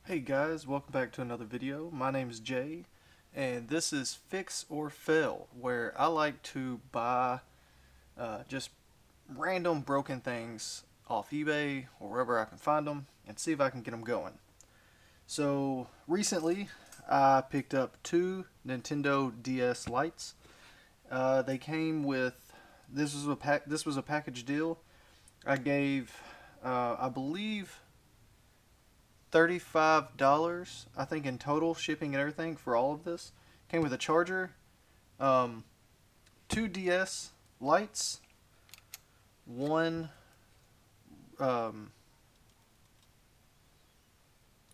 Hey guys, welcome back to another video. My name is Jay, and this is Fix or Fail, where I like to buy just random broken things off eBay or wherever I can find them and see if I can get them going. So recently, I picked up two Nintendo DS Lites. They came with this was a package deal. I gave I believe $35, I think, in total, shipping and everything for all of this. Came with a charger, um, two DS lights, one um,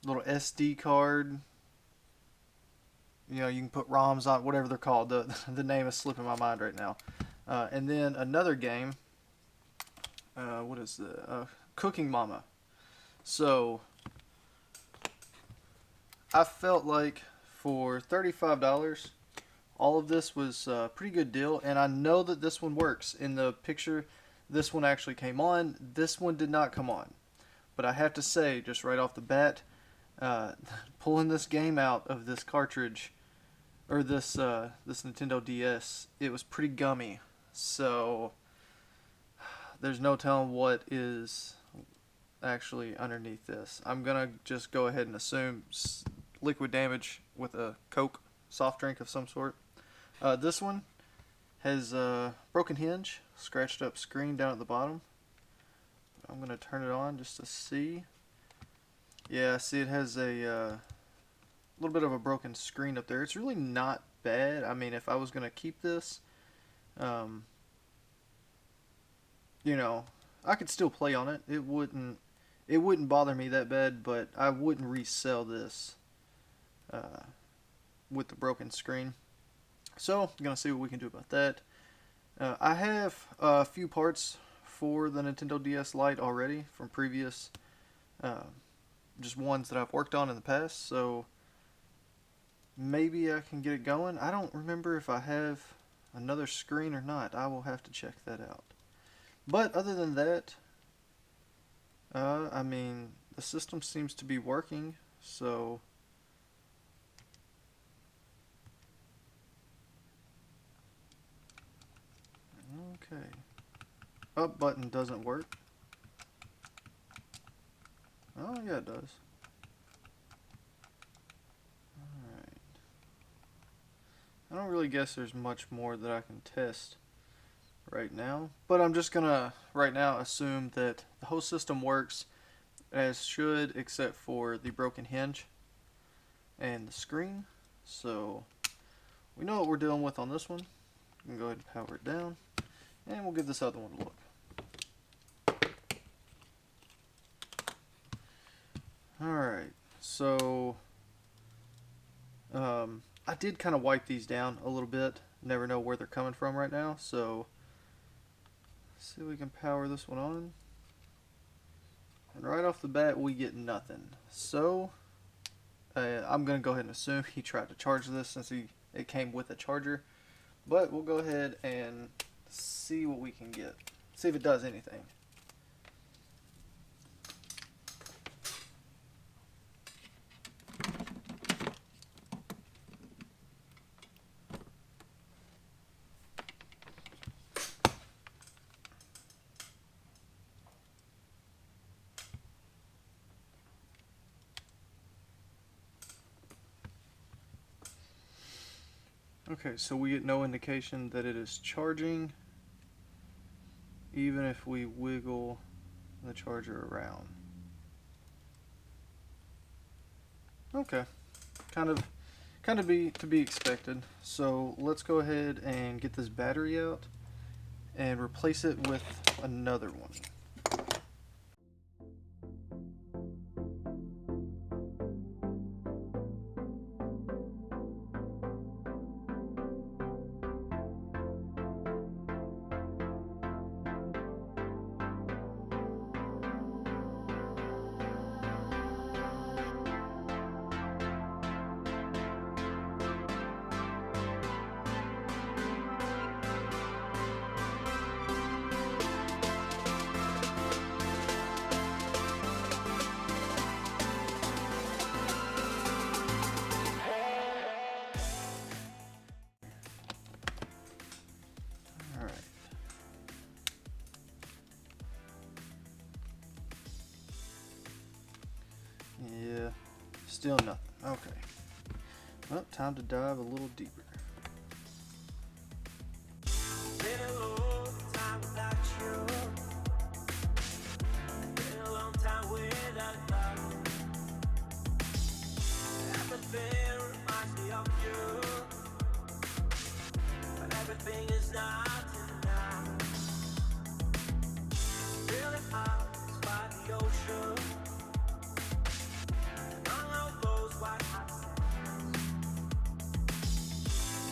little SD card. You know, you can put ROMs on, whatever they're called. The name is slipping my mind right now. And then another game. What is the Cooking Mama? So I felt like for $35, all of this was a pretty good deal, and I know that this one works. In the picture, this one actually came on. This one did not come on. But I have to say, just right off the bat, pulling this game out of this cartridge, or this Nintendo DS, it was pretty gummy. So there's no telling what is actually underneath this. I'm gonna just go ahead and assume liquid damage with a Coke soft drink of some sort. This one has a broken hinge, scratched up screen down at the bottom. I'm gonna turn it on just to see. Yeah, see, it has a little bit of a broken screen up there. It's really not bad. I mean, if I was gonna keep this, you know, I could still play on it. It wouldn't bother me that bad, but I wouldn't resell this with the broken screen. So I'm gonna see what we can do about that. I have a few parts for the Nintendo DS Lite already from previous, just ones that I've worked on in the past. So maybe I can get it going. I don't remember if I have another screen or not. I will have to check that out. But other than that, I mean, the system seems to be working, so okay. Up button doesn't work. Oh yeah, it does. Alright. I don't really guess there's much more that I can test right now, but I'm just gonna right now assume that the whole system works as should, except for the broken hinge and the screen. So we know what we're dealing with on this one. We can go ahead and power it down, and we'll give this other one a look. Alright, so I did kind of wipe these down a little bit. Never know where they're coming from right now, so let's see if we can power this one on. And right off the bat, we get nothing. So I'm going to go ahead and assume he tried to charge this since it came with a charger. But we'll go ahead and see what we can get. See if it does anything. Okay, so we get no indication that it is charging, even if we wiggle the charger around. Okay, kind of to be expected. So let's go ahead and get this battery out and replace it with another one. Yeah, still nothing. Okay. Well, time to dive a little deeper. Been a long time without you. Been a long time without love. Everything reminds me of you, but everything is not enough. Feeling out by the ocean, among all those white hot sands,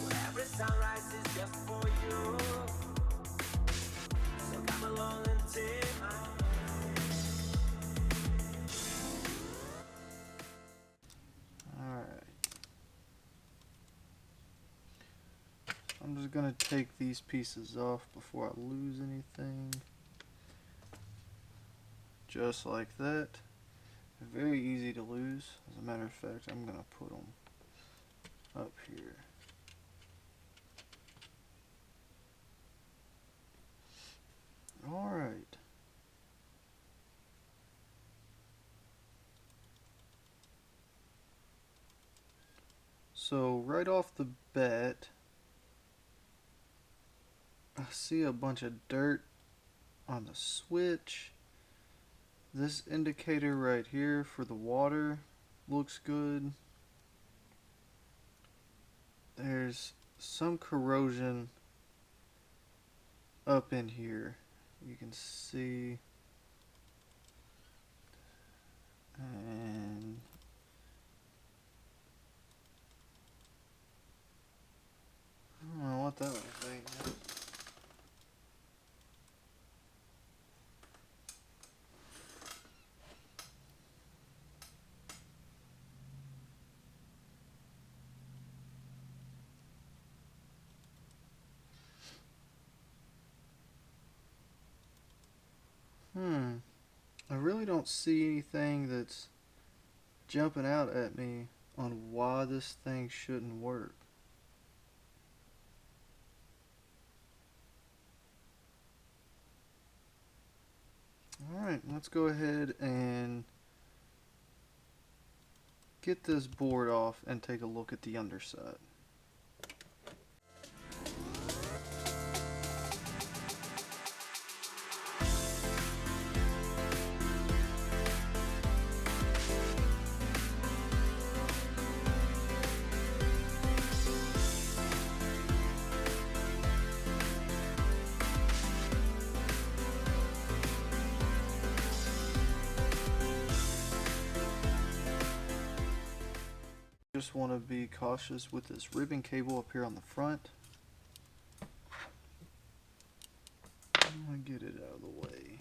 where every sunrise is just for you. So come along and take my hand. Alright. I'm just gonna take these pieces off before I lose anything. Just like that. Very easy to lose. As a matter of fact, I'm gonna put them up here. Alright. So right off the bat, I see a bunch of dirt on the switch. This indicator right here for the water looks good. There's some corrosion up in here. You can see. And I don't know what that little thing is. I really don't see anything that's jumping out at me on why this thing shouldn't work. Alright, let's go ahead and get this board off and take a look at the underside. Just want to be cautious with this ribbon cable up here on the front. I'm going to get it out of the way.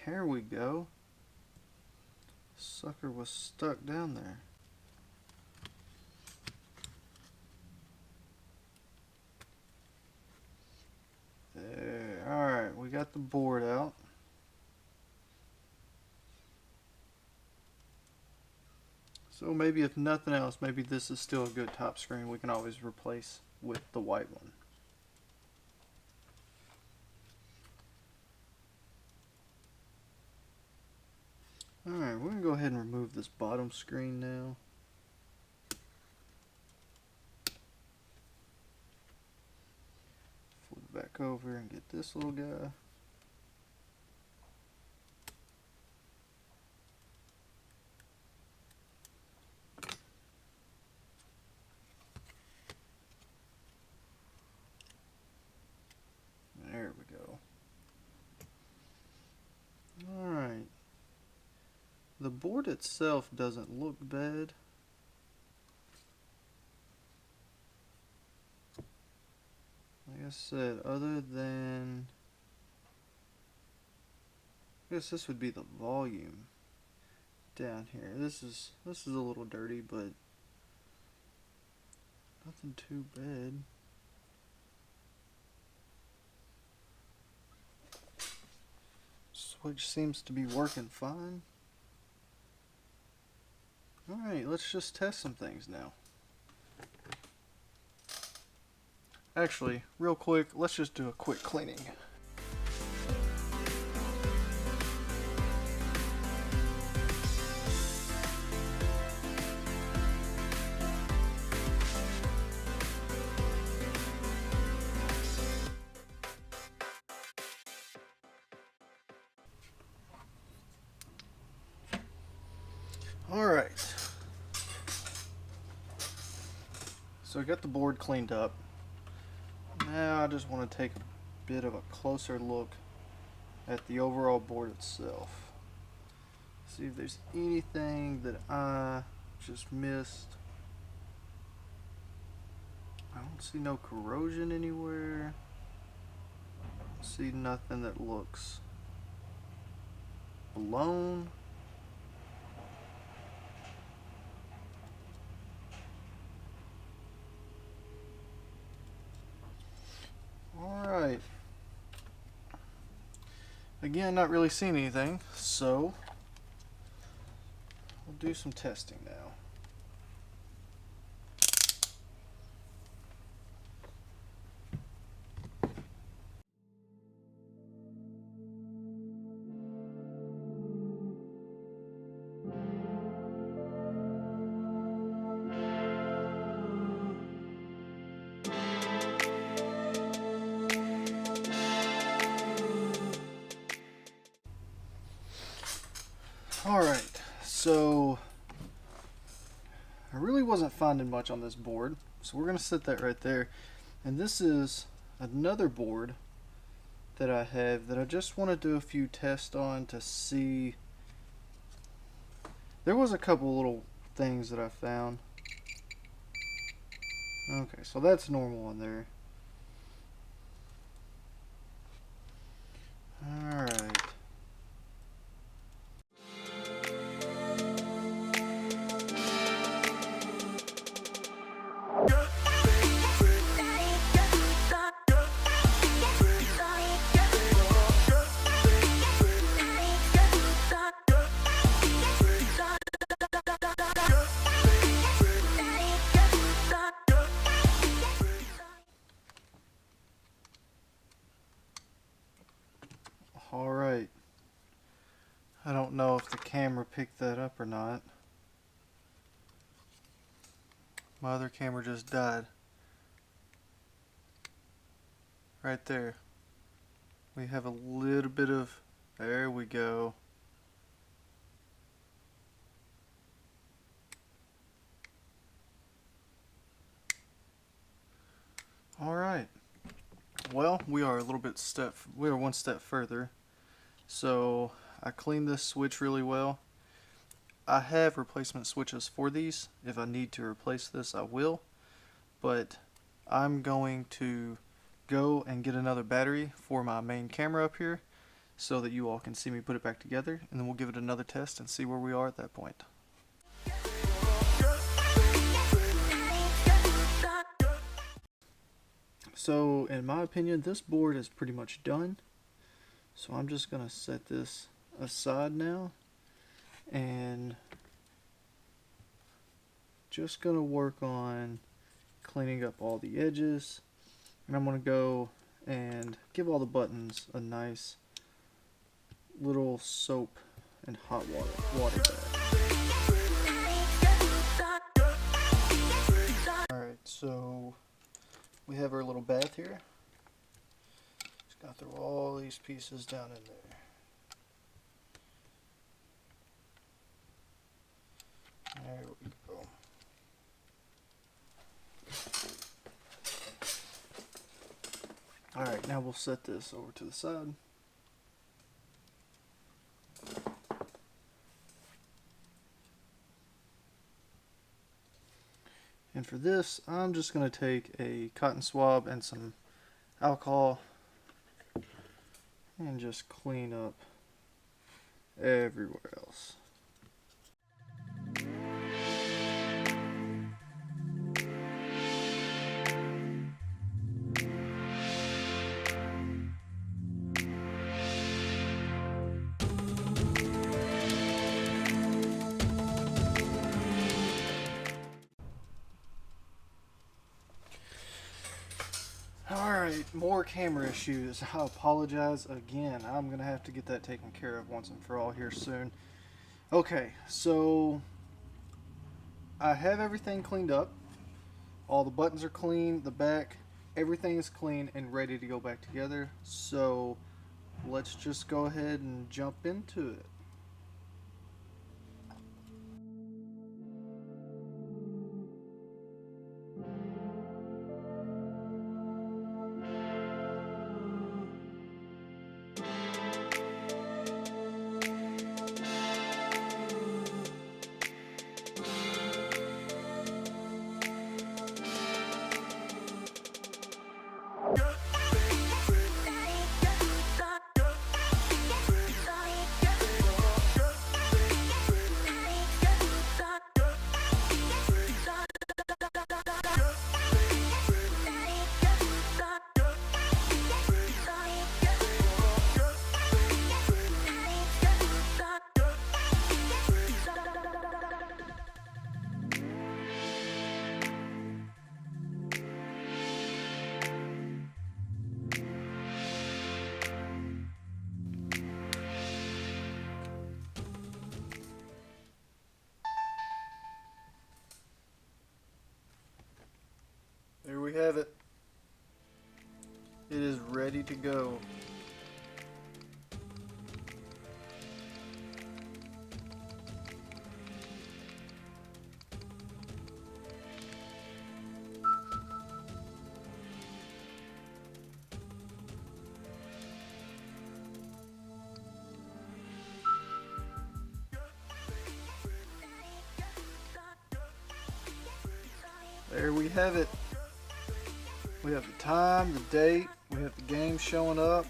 Here we go. Sucker was stuck down there. There. Alright, we got the board out. So maybe if nothing else, maybe this is still a good top screen we can always replace with the white one. Alright, we're going to go ahead and remove this bottom screen now. Flip it back over and get this little guy. There we go. Alright. The board itself doesn't look bad. Like I said, other than, I guess this would be the volume down here. This is a little dirty, but nothing too bad. Switch seems to be working fine. Alright, let's just test some things now. Actually, real quick, let's just do a quick cleaning. Alright, so I got the board cleaned up. Now I just want to take a bit of a closer look at the overall board itself. See if there's anything that I just missed. I don't see no corrosion anywhere. I don't see nothing that looks blown. Alright. Again, not really seeing anything, so we'll do some testing now. Alright, so I really wasn't finding much on this board, so we're going to set that right there. And this is another board that I have that I just want to do a few tests on to see. There was a couple little things that I found. Okay, so that's normal on there. Alright. Alright. I don't know if the camera picked that up or not. My other camera just died. Right there. We have a little bit of... There we go. Alright. Well, we are one step further. So I cleaned this switch really well. I have replacement switches for these. If I need to replace this, I will. But I'm going to go and get another battery for my main camera up here so that you all can see me put it back together, and then we'll give it another test and see where we are at that point. So in my opinion, this board is pretty much done. So I'm just going to set this aside now and just going to work on cleaning up all the edges. And I'm going to go and give all the buttons a nice little soap and hot water bath. Alright, so we have our little bath here. Just got to throw all these pieces down in there. There we go. Alright, now we'll set this over to the side. And for this, I'm just going to take a cotton swab and some alcohol and just clean up everywhere else. Alright, more camera issues. I apologize again. I'm going to have to get that taken care of once and for all here soon. Okay, so I have everything cleaned up. All the buttons are clean, the back, everything is clean and ready to go back together. So let's just go ahead and jump into it. There we have it. It is ready to go. There we have it. We have the time, the date, we have the game showing up.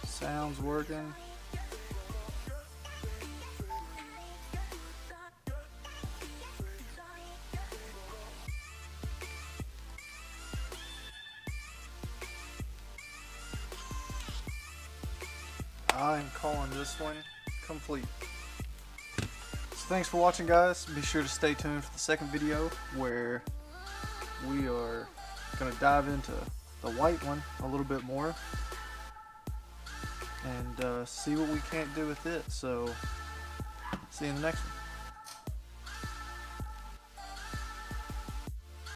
Sounds working. I am calling this one complete. So thanks for watching, guys. Be sure to stay tuned for the second video where we are going to dive into the white one a little bit more and see what we can't do with it. So see you in the next one.